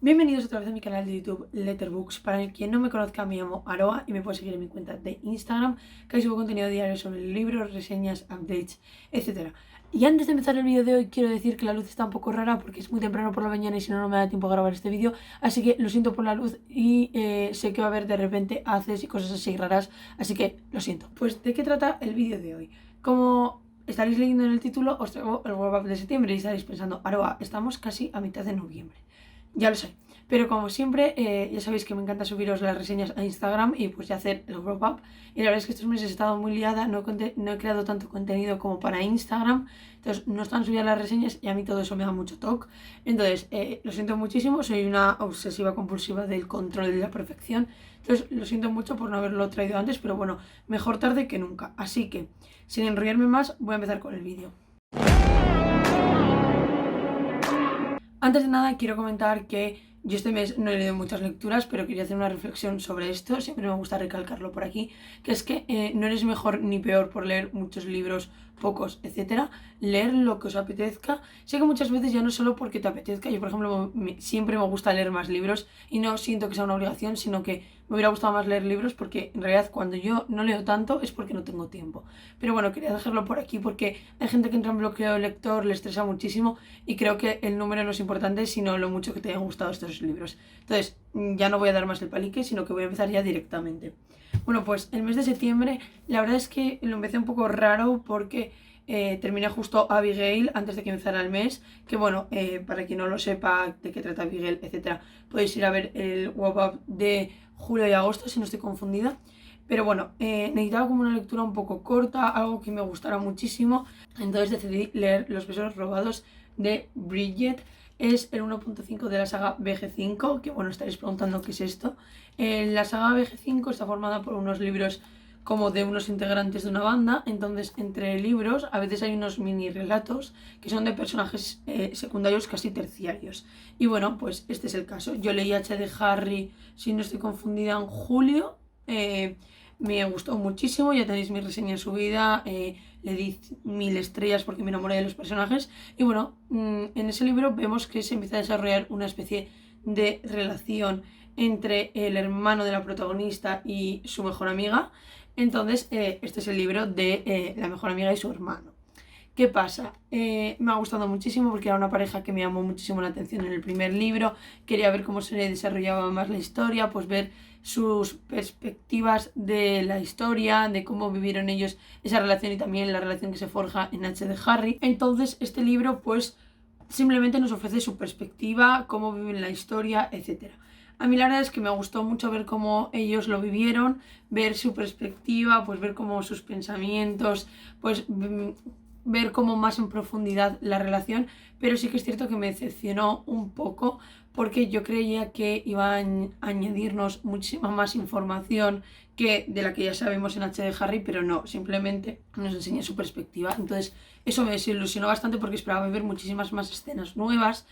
Bienvenidos otra vez a mi canal de YouTube Letterboxd. Para quien no me conozca, me llamo Aroa y me puedes seguir en mi cuenta de Instagram, que ahí subo contenido diario sobre libros, reseñas, updates, etc. Y antes de empezar el vídeo de hoy, quiero decir que la luz está un poco rara porque es muy temprano por la mañana y si no, no me da tiempo a grabar este vídeo. Así que lo siento por la luz y sé que va a haber de repente haces y cosas así raras, así que lo siento. Pues, ¿de qué trata el vídeo de hoy? Como estaréis leyendo en el título, os traigo el wrap-up de septiembre y estaréis pensando, Aroa, estamos casi a mitad de noviembre. Ya lo sé, pero como siempre, ya sabéis que me encanta subiros las reseñas a Instagram y pues ya hacer el wrap up. Y la verdad es que estos meses he estado muy liada, no he creado tanto contenido como para Instagram, entonces no están subidas las reseñas y a mí todo eso me da mucho toque. Entonces, lo siento muchísimo, soy una obsesiva compulsiva del control de la perfección, entonces lo siento mucho por no haberlo traído antes, pero bueno, mejor tarde que nunca. Así que, sin enrollarme más, voy a empezar con el vídeo. Antes de nada quiero comentar que yo este mes no he leído muchas lecturas, pero quería hacer una reflexión sobre esto, siempre me gusta recalcarlo por aquí, que es que no eres mejor ni peor por leer muchos libros, pocos, etcétera. Leer lo que os apetezca. Sé que muchas veces ya no solo porque te apetezca, yo por ejemplo siempre me gusta leer más libros y no siento que sea una obligación, sino que me hubiera gustado más leer libros porque en realidad cuando yo no leo tanto es porque no tengo tiempo. Pero bueno, quería dejarlo por aquí porque hay gente que entra en bloqueo lector, le estresa muchísimo y creo que el número no es importante sino lo mucho que te hayan gustado estos libros. Entonces, ya no voy a dar más el palique, sino que voy a empezar ya directamente. Bueno, pues el mes de septiembre la verdad es que lo empecé un poco raro porque terminé justo Abigail antes de que empezara el mes, que bueno, para quien no lo sepa de qué trata Abigail, etcétera, podéis ir a ver el wrap-up de julio y agosto si no estoy confundida. Pero bueno, necesitaba como una lectura un poco corta, algo que me gustara muchísimo, entonces decidí leer Los besos robados de Bridget. Es el 1.5 de la saga BG5, que bueno, estaréis preguntando qué es esto. La saga BG5 está formada por unos libros como de unos integrantes de una banda, entonces entre libros a veces hay unos mini relatos que son de personajes secundarios casi terciarios. Y bueno, pues este es el caso. Yo leí H de Harry, si no estoy confundida, en julio. Me gustó muchísimo, ya tenéis mi reseña subida, le di 1000 estrellas porque me enamoré de los personajes. Y bueno, en ese libro vemos que se empieza a desarrollar una especie de relación entre el hermano de la protagonista y su mejor amiga. Entonces, este es el libro de la mejor amiga y su hermano. ¿Qué pasa? Me ha gustado muchísimo porque era una pareja que me llamó muchísimo la atención en el primer libro. Quería ver cómo se desarrollaba más la historia, pues ver sus perspectivas de la historia, de cómo vivieron ellos esa relación y también la relación que se forja en H de Harry. Entonces, este libro, pues, simplemente nos ofrece su perspectiva, cómo viven la historia, etc. A mí la verdad es que me gustó mucho ver cómo ellos lo vivieron, ver su perspectiva, pues ver cómo sus pensamientos, pues ver como más en profundidad la relación, pero sí que es cierto que me decepcionó un poco porque yo creía que iban a añadirnos muchísima más información que de la que ya sabemos en H de Harry, pero no, simplemente nos enseña su perspectiva. Entonces eso me desilusionó bastante porque esperaba ver muchísimas más escenas nuevas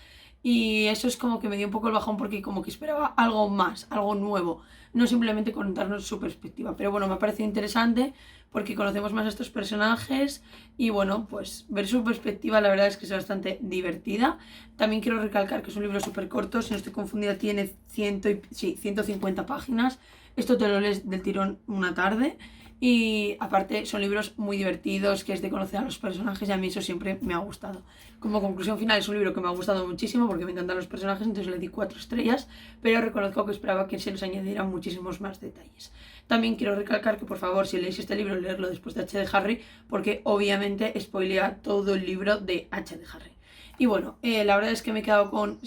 y eso es como que me dio un poco el bajón porque como que esperaba algo más, algo nuevo, no simplemente contarnos su perspectiva. Pero bueno, me ha parecido interesante porque conocemos más a estos personajes y bueno, pues ver su perspectiva la verdad es que es bastante divertida. También quiero recalcar que es un libro súper corto, si no estoy confundida tiene 150 páginas. Esto te lo lees del tirón una tarde. Y aparte son libros muy divertidos, que es de conocer a los personajes y a mí eso siempre me ha gustado. Como conclusión final es un libro que me ha gustado muchísimo porque me encantan los personajes, entonces le di 4 estrellas, pero reconozco que esperaba que se nos añadieran muchísimos más detalles. También quiero recalcar que por favor si leéis este libro leerlo después de H de Harry porque obviamente spoilea todo el libro de H de Harry. Y bueno, la verdad es que me he quedado con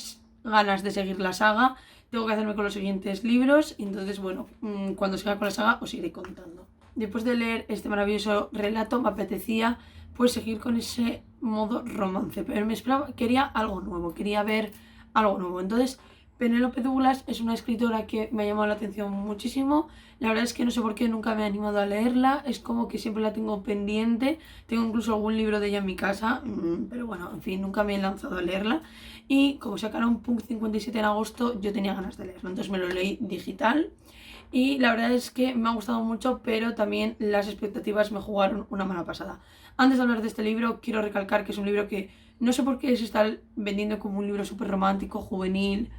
ganas de seguir la saga, tengo que hacerme con los siguientes libros y entonces bueno, cuando siga con la saga os iré contando. Después de leer este maravilloso relato me apetecía pues seguir con ese modo romance, pero me esperaba, quería algo nuevo, quería ver algo nuevo. Entonces Penélope Douglas es una escritora que me ha llamado la atención muchísimo. La verdad es que no sé por qué nunca me he animado a leerla, es como que siempre la tengo pendiente, tengo incluso algún libro de ella en mi casa, pero bueno, en fin, nunca me he lanzado a leerla. Y como sacaron Punk 57 en agosto, yo tenía ganas de leerlo, entonces me lo leí digital. Y la verdad es que me ha gustado mucho, pero también las expectativas me jugaron una mala pasada. Antes de hablar de este libro, quiero recalcar que es un libro que no sé por qué se está vendiendo como un libro súper romántico, juvenil,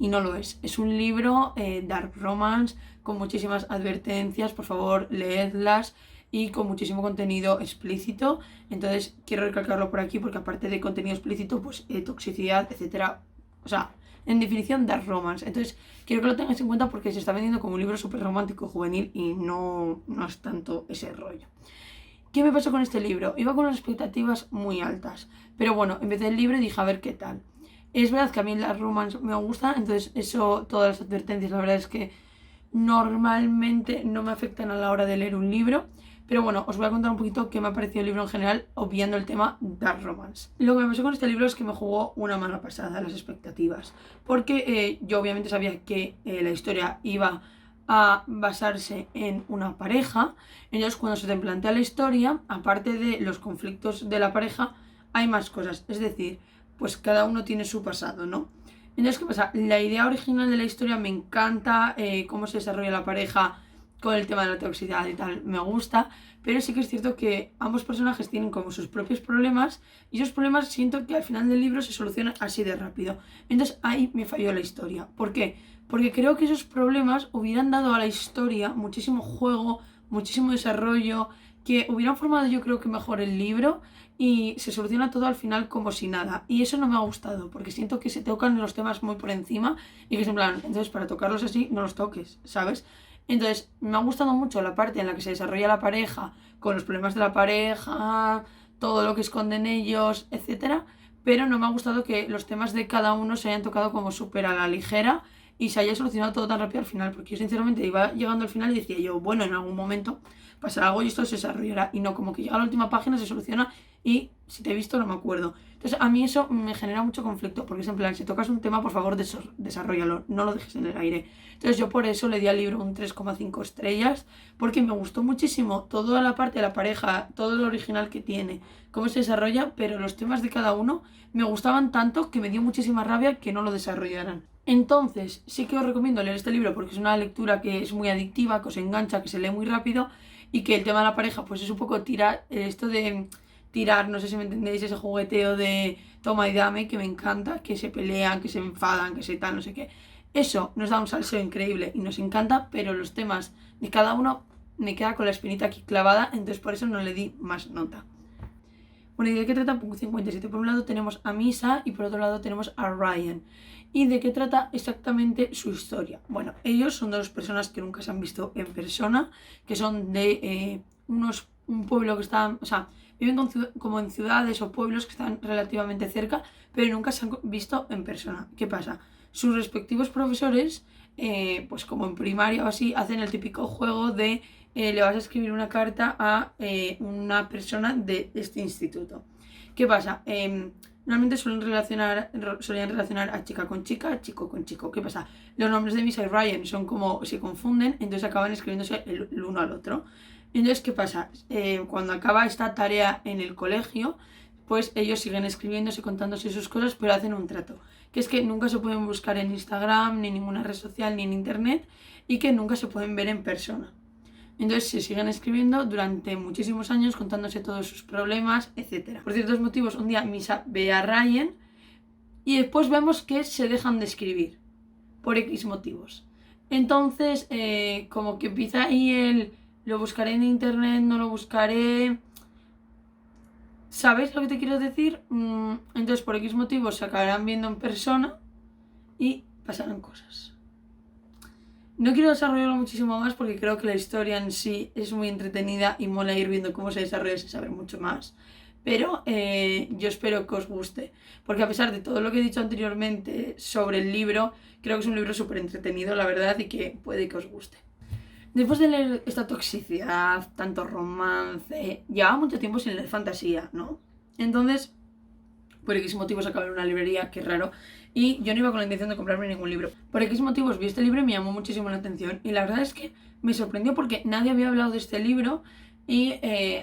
y no lo es. Es un libro dark romance con muchísimas advertencias, por favor leedlas, y con muchísimo contenido explícito. Entonces quiero recalcarlo por aquí porque aparte de contenido explícito, pues toxicidad, etcétera. O sea, en definición dark romance. Entonces quiero que lo tengáis en cuenta porque se está vendiendo como un libro súper romántico juvenil y no es tanto ese rollo. ¿Qué me pasó con este libro? Iba con las expectativas muy altas, pero bueno, empecé el libro y dije a ver qué tal. Es verdad que a mí las romance me gusta, entonces eso, todas las advertencias, la verdad es que normalmente no me afectan a la hora de leer un libro. Pero bueno, os voy a contar un poquito qué me ha parecido el libro en general, obviando el tema dark romance. Lo que me pasó con este libro es que me jugó una mala pasada las expectativas, porque yo obviamente sabía que la historia iba a basarse en una pareja. Entonces cuando se te plantea la historia, aparte de los conflictos de la pareja, hay más cosas, es decir, pues cada uno tiene su pasado, ¿no? Entonces, ¿qué pasa? La idea original de la historia me encanta, cómo se desarrolla la pareja con el tema de la toxicidad y tal, me gusta, pero sí que es cierto que ambos personajes tienen como sus propios problemas y esos problemas siento que al final del libro se solucionan así de rápido. Entonces ahí me falló la historia. ¿Por qué? Porque creo que esos problemas hubieran dado a la historia muchísimo juego, muchísimo desarrollo, que hubieran formado yo creo que mejor el libro y se soluciona todo al final como si nada. Y eso no me ha gustado, porque siento que se tocan los temas muy por encima y que es en plan, entonces para tocarlos así no los toques, ¿sabes? Entonces me ha gustado mucho la parte en la que se desarrolla la pareja, con los problemas de la pareja, todo lo que esconden ellos, etcétera, pero no me ha gustado que los temas de cada uno se hayan tocado como súper a la ligera y se haya solucionado todo tan rápido al final, porque yo sinceramente iba llegando al final y decía yo, bueno, en algún momento pasará algo y esto se desarrollará, y no, como que llega a la última página, se soluciona y si te he visto no me acuerdo. Entonces a mí eso me genera mucho conflicto, porque es en plan, si tocas un tema, por favor desarrollalo, no lo dejes en el aire. Entonces yo por eso le di al libro un 3,5 estrellas, porque me gustó muchísimo toda la parte de la pareja, todo lo original que tiene, cómo se desarrolla, pero los temas de cada uno me gustaban tanto que me dio muchísima rabia que no lo desarrollaran. Entonces sí que os recomiendo leer este libro porque es una lectura que es muy adictiva, que os engancha, que se lee muy rápido y que el tema de la pareja pues es un poco tirar, esto de tirar, no sé si me entendéis, ese jugueteo de toma y dame que me encanta, que se pelean, que se enfadan, que se tal, no sé qué. Eso nos da un salseo increíble y nos encanta, pero los temas de cada uno me queda con la espinita aquí clavada, entonces por eso no le di más nota. Bueno, ¿y de qué trata Punto 57? Por un lado tenemos a Misa y por otro lado tenemos a Ryan. ¿Y de qué trata exactamente su historia? Bueno, ellos son dos personas que nunca se han visto en persona, que son de un pueblo que están, o sea, viven como en ciudades o pueblos que están relativamente cerca, pero nunca se han visto en persona. ¿Qué pasa? Sus respectivos profesores, pues como en primaria o así, hacen el típico juego de le vas a escribir una carta a una persona de este instituto. ¿Qué pasa? Normalmente solían relacionar a chica con chica, chico con chico. ¿Qué pasa? Los nombres de Misa y Ryan son como, se confunden, entonces acaban escribiéndose el uno al otro. Entonces, ¿qué pasa? Cuando acaba esta tarea en el colegio, pues ellos siguen escribiéndose, contándose sus cosas, pero hacen un trato. Que es que nunca se pueden buscar en Instagram, ni en ninguna red social, ni en internet, y que nunca se pueden ver en persona. Entonces se siguen escribiendo durante muchísimos años contándose todos sus problemas, etc. Por ciertos motivos, un día Misa ve a Ryan y después vemos que se dejan de escribir por X motivos. Entonces, como que empieza ahí el lo buscaré en internet, no lo buscaré. ¿Sabéis lo que te quiero decir? Entonces, por X motivos se acabarán viendo en persona y pasarán cosas. No quiero desarrollarlo muchísimo más porque creo que la historia en sí es muy entretenida y mola ir viendo cómo se desarrolla sin saber mucho más. Pero yo espero que os guste, porque a pesar de todo lo que he dicho anteriormente sobre el libro, creo que es un libro súper entretenido, la verdad, y que puede que os guste. Después de leer esta toxicidad, tanto romance, llevaba mucho tiempo sin leer fantasía, ¿no? Entonces, por X motivos acabé en una librería, qué raro, y yo no iba con la intención de comprarme ningún libro. Por X motivos vi este libro y me llamó muchísimo la atención, y la verdad es que me sorprendió porque nadie había hablado de este libro, y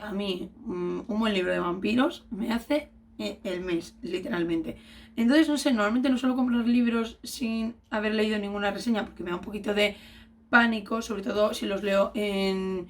a mí un buen libro de vampiros me hace el mes, literalmente. Entonces, no sé, normalmente no suelo comprar libros sin haber leído ninguna reseña porque me da un poquito de pánico, sobre todo si los leo en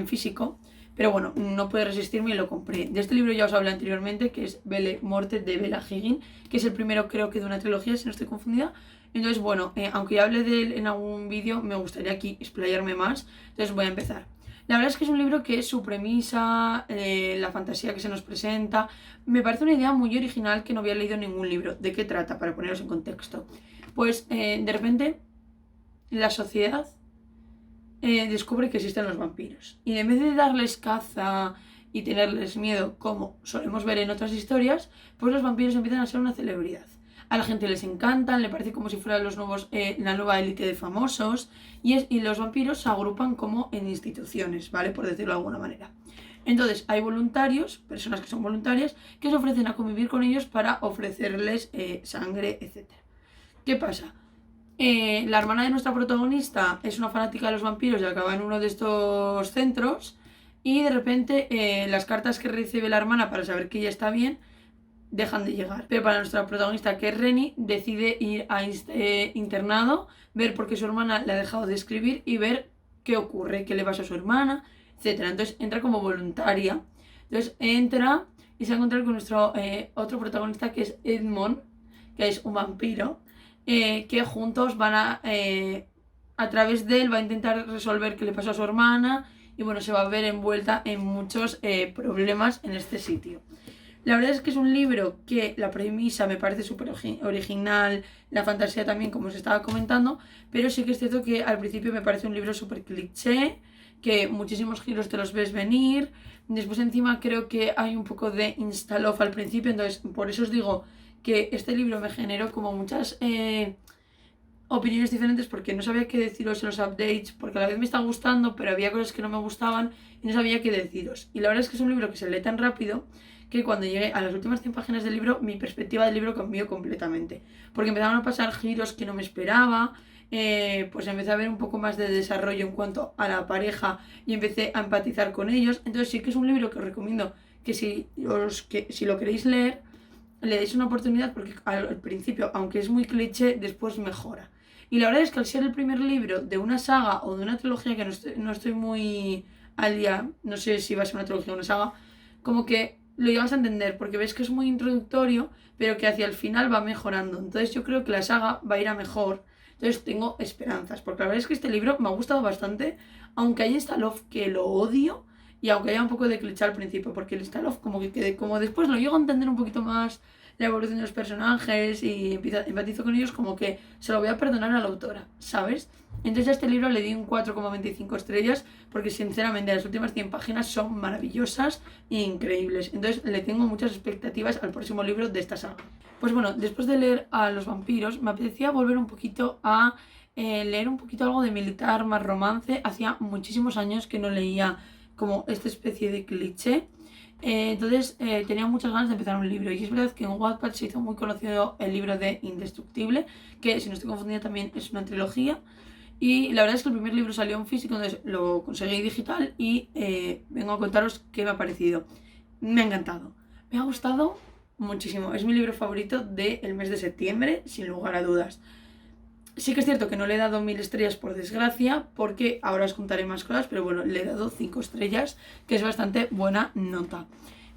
físico. Pero bueno, no pude resistirme y lo compré. De este libro ya os hablé anteriormente, que es Belle Morte de Bella Higgin, que es el primero creo que de una trilogía, si no estoy confundida. Entonces, bueno, aunque ya hablé de él en algún vídeo, me gustaría aquí explayarme más. Entonces voy a empezar. La verdad es que es un libro que su premisa, la fantasía que se nos presenta, me parece una idea muy original que no había leído en ningún libro. ¿De qué trata? Para poneros en contexto. Pues de repente la sociedad descubre que existen los vampiros. Y en vez de darles caza y tenerles miedo, como solemos ver en otras historias, pues los vampiros empiezan a ser una celebridad. A la gente les encantan, le parece como si fueran los nuevos, la nueva élite de famosos, y los vampiros se agrupan como en instituciones, ¿vale? Por decirlo de alguna manera. Entonces hay voluntarios, personas que son voluntarias, que se ofrecen a convivir con ellos para ofrecerles sangre, etc. ¿Qué pasa? La hermana de nuestra protagonista es una fanática de los vampiros y acaba en uno de estos centros, y de repente las cartas que recibe la hermana para saber que ella está bien dejan de llegar. Pero para nuestra protagonista, que es Reni, decide ir a internado, ver por qué su hermana le ha dejado de escribir y ver qué ocurre, qué le pasa a su hermana, etc. Entonces entra como voluntaria. Entonces entra y se va a encontrar con nuestro otro protagonista, que es Edmond, que es un vampiro, que juntos van a través de él va a intentar resolver qué le pasó a su hermana, y bueno, se va a ver envuelta en muchos problemas en este sitio. La verdad es que es un libro que la premisa me parece súper original, la fantasía también, como os estaba comentando, pero sí que es cierto que al principio me parece un libro súper cliché, que muchísimos giros te los ves venir. Después encima creo que hay un poco de insta-love al principio, entonces por eso os digo que este libro me generó como muchas opiniones diferentes, porque no sabía qué deciros en los updates, porque a la vez me está gustando, pero había cosas que no me gustaban y no sabía qué deciros. Y la verdad es que es un libro que se lee tan rápido que cuando llegué a las últimas 100 páginas del libro, mi perspectiva del libro cambió completamente, porque empezaron a pasar giros que no me esperaba. Pues empecé a ver un poco más de desarrollo en cuanto a la pareja y empecé a empatizar con ellos. Entonces sí que es un libro que os recomiendo que si lo queréis leer, le deis una oportunidad, porque al principio, aunque es muy cliché, después mejora. Y la verdad es que al ser el primer libro de una saga o de una trilogía, que no estoy muy al día, no sé si va a ser una trilogía o una saga, como que lo llevas a entender, porque ves que es muy introductorio, pero que hacia el final va mejorando. Entonces yo creo que la saga va a ir a mejor. Entonces tengo esperanzas, porque la verdad es que este libro me ha gustado bastante, aunque hay Insta-Love que lo odio, y aunque haya un poco de cliché al principio, porque el Insta-Love como después lo llego a entender un poquito más, la evolución de los personajes, y empatizo con ellos, como que se lo voy a perdonar a la autora, ¿sabes? Entonces a este libro le di un 4,25 estrellas, porque sinceramente las últimas 100 páginas son maravillosas e increíbles. Entonces le tengo muchas expectativas al próximo libro de esta saga. Pues bueno, después de leer a los vampiros, me apetecía volver un poquito a leer un poquito algo de militar, más romance. Hacía muchísimos años que no leía como esta especie de cliché. Entonces tenía muchas ganas de empezar un libro, y es verdad que en Wattpad se hizo muy conocido el libro de Indestructible, que si no estoy confundida también es una trilogía, y la verdad es que el primer libro salió en físico, entonces lo conseguí digital, y vengo a contaros qué me ha parecido. Me ha encantado, me ha gustado muchísimo, es mi libro favorito del mes de septiembre, sin lugar a dudas. Sí que es cierto que no le he dado 1000 estrellas, por desgracia, porque ahora os contaré más cosas, pero bueno, le he dado 5 estrellas, que es bastante buena nota.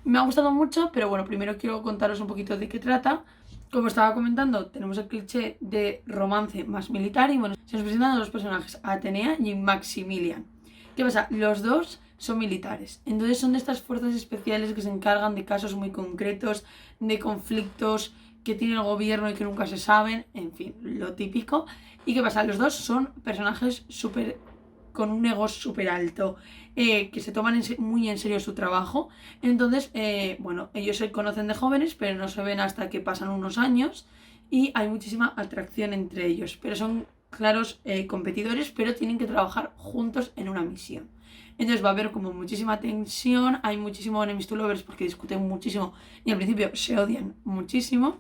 Me ha gustado mucho, pero bueno, primero quiero contaros un poquito de qué trata. Como estaba comentando, tenemos el cliché de romance más militar, y bueno, se nos presentan a los personajes, Atenea y Maximilian. ¿Qué pasa? Los dos son militares, entonces son de estas fuerzas especiales que se encargan de casos muy concretos, de conflictos que tiene el gobierno y que nunca se saben, en fin, lo típico. ¿Y qué pasa? Los dos son personajes con un ego súper alto, que se toman muy en serio su trabajo. Entonces, bueno, ellos se conocen de jóvenes, pero no se ven hasta que pasan unos años, y hay muchísima atracción entre ellos, pero son claros competidores, pero tienen que trabajar juntos en una misión. Entonces va a haber como muchísima tensión, hay muchísimo enemies to lovers, porque discuten muchísimo y al principio se odian muchísimo.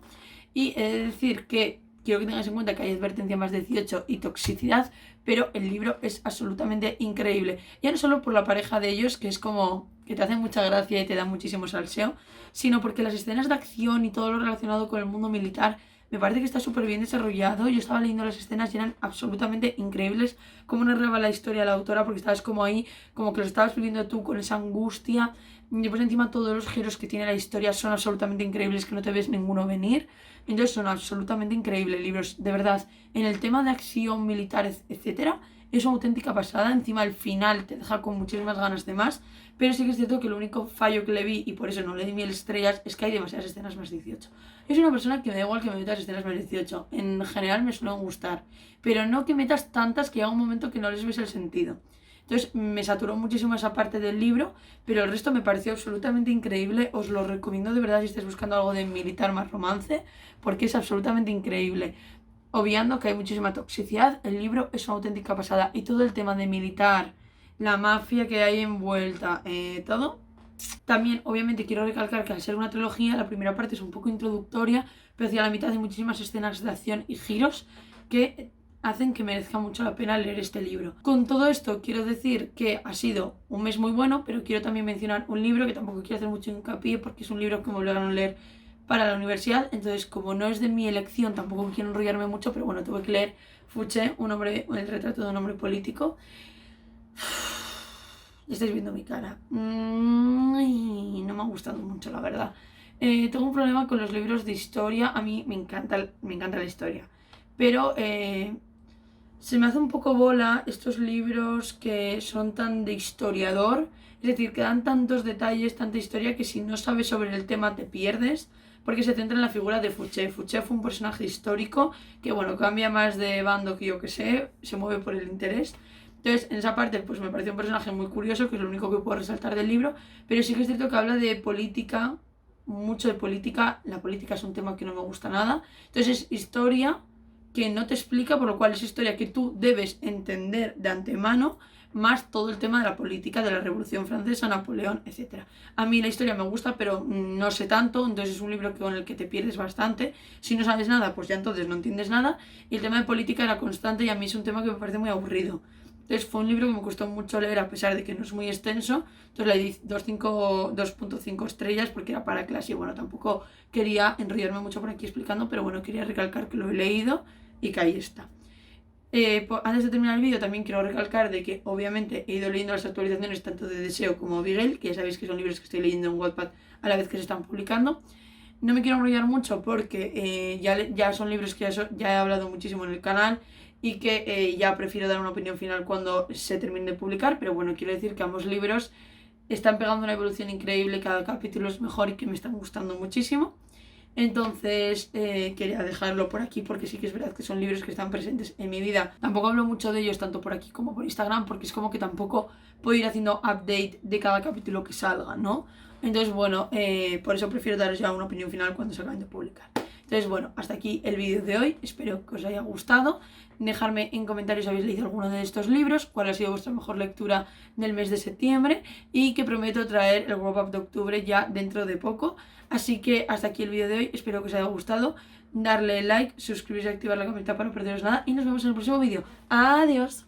Y he de decir que quiero que tengáis en cuenta que hay advertencia más 18 y toxicidad, pero el libro es absolutamente increíble. Ya no solo por la pareja de ellos, que es como que te hace mucha gracia y te da muchísimo salseo, sino porque las escenas de acción y todo lo relacionado con el mundo militar me parece que está súper bien desarrollado. Yo estaba leyendo las escenas y eran absolutamente increíbles. Cómo narraba la historia la autora, porque estabas como ahí, como que lo estabas viviendo tú con esa angustia. Y después encima todos los giros que tiene la historia son absolutamente increíbles, que no te ves ninguno venir. Entonces son absolutamente increíbles libros, de verdad. En el tema de acción, militar, etcétera, es una auténtica pasada. Encima el final te deja con muchísimas ganas de más. Pero sí que es cierto que el único fallo que le vi, y por eso no le di 1000 estrellas, es que hay demasiadas escenas más 18. Yo soy una persona que me da igual que me metas escenas más 18. En general me suelen gustar. Pero no que metas tantas que llega un momento que no les ves el sentido. Entonces me saturó muchísimo esa parte del libro, pero el resto me pareció absolutamente increíble. Os lo recomiendo de verdad si estáis buscando algo de militar más romance, porque es absolutamente increíble. Obviando que hay muchísima toxicidad, el libro es una auténtica pasada. Y todo el tema de militar, la mafia que hay envuelta, todo. También, obviamente, quiero recalcar que al ser una trilogía, la primera parte es un poco introductoria, pero hacia la mitad hay muchísimas escenas de acción y giros que hacen que merezca mucho la pena leer este libro. Con todo esto quiero decir que ha sido un mes muy bueno, pero quiero también mencionar un libro que tampoco quiero hacer mucho hincapié porque es un libro que me obligaron a leer para la universidad, entonces como no es de mi elección tampoco quiero enrollarme mucho, pero bueno, tuve que leer Fouché, el retrato de un hombre político. Ya estáis viendo mi cara. No me ha gustado mucho, la verdad. Tengo un problema con los libros de historia. A mí me encanta la historia. Pero se me hace un poco bola estos libros que son tan de historiador. Es decir, que dan tantos detalles, tanta historia, que si no sabes sobre el tema te pierdes. Porque se centra en la figura de Fouché. Fouché fue un personaje histórico que, bueno, cambia más de bando que yo que sé. Se mueve por el interés. Entonces, en esa parte, pues me pareció un personaje muy curioso, que es lo único que puedo resaltar del libro, pero sí que es cierto que habla de política, mucho de política. La política es un tema que no me gusta nada. Entonces, es historia que no te explica, por lo cual es historia que tú debes entender de antemano, más todo el tema de la política, de la Revolución Francesa, Napoleón, etc. A mí la historia me gusta, pero no sé tanto, entonces es un libro con el que te pierdes bastante. Si no sabes nada, pues ya entonces no entiendes nada. Y el tema de política era constante y a mí es un tema que me parece muy aburrido. Entonces fue un libro que me costó mucho leer a pesar de que no es muy extenso. Entonces le di 2.5 estrellas porque era para clase y bueno, tampoco quería enrollarme mucho por aquí explicando, pero bueno, quería recalcar que lo he leído y que ahí está. Antes de terminar el vídeo también quiero recalcar de que obviamente he ido leyendo las actualizaciones tanto de Deseo como Bigel, que ya sabéis que son libros que estoy leyendo en Wattpad a la vez que se están publicando. No me quiero enrollar mucho porque ya son libros que ya he hablado muchísimo en el canal y que ya prefiero dar una opinión final cuando se termine de publicar, pero bueno, quiero decir que ambos libros están pegando una evolución increíble, cada capítulo es mejor y que me están gustando muchísimo. Entonces quería dejarlo por aquí porque sí que es verdad que son libros que están presentes en mi vida. Tampoco hablo mucho de ellos tanto por aquí como por Instagram porque es como que tampoco puedo ir haciendo update de cada capítulo que salga, ¿no? Entonces bueno, por eso prefiero daros ya una opinión final cuando se acaben de publicar. Entonces bueno, hasta aquí el vídeo de hoy, espero que os haya gustado. Dejadme en comentarios si habéis leído alguno de estos libros, cuál ha sido vuestra mejor lectura del mes de septiembre y que prometo traer el wrap up de octubre ya dentro de poco. Así que hasta aquí el vídeo de hoy, espero que os haya gustado, darle like, suscribiros y activar la campanita para no perderos nada y nos vemos en el próximo vídeo. ¡Adiós!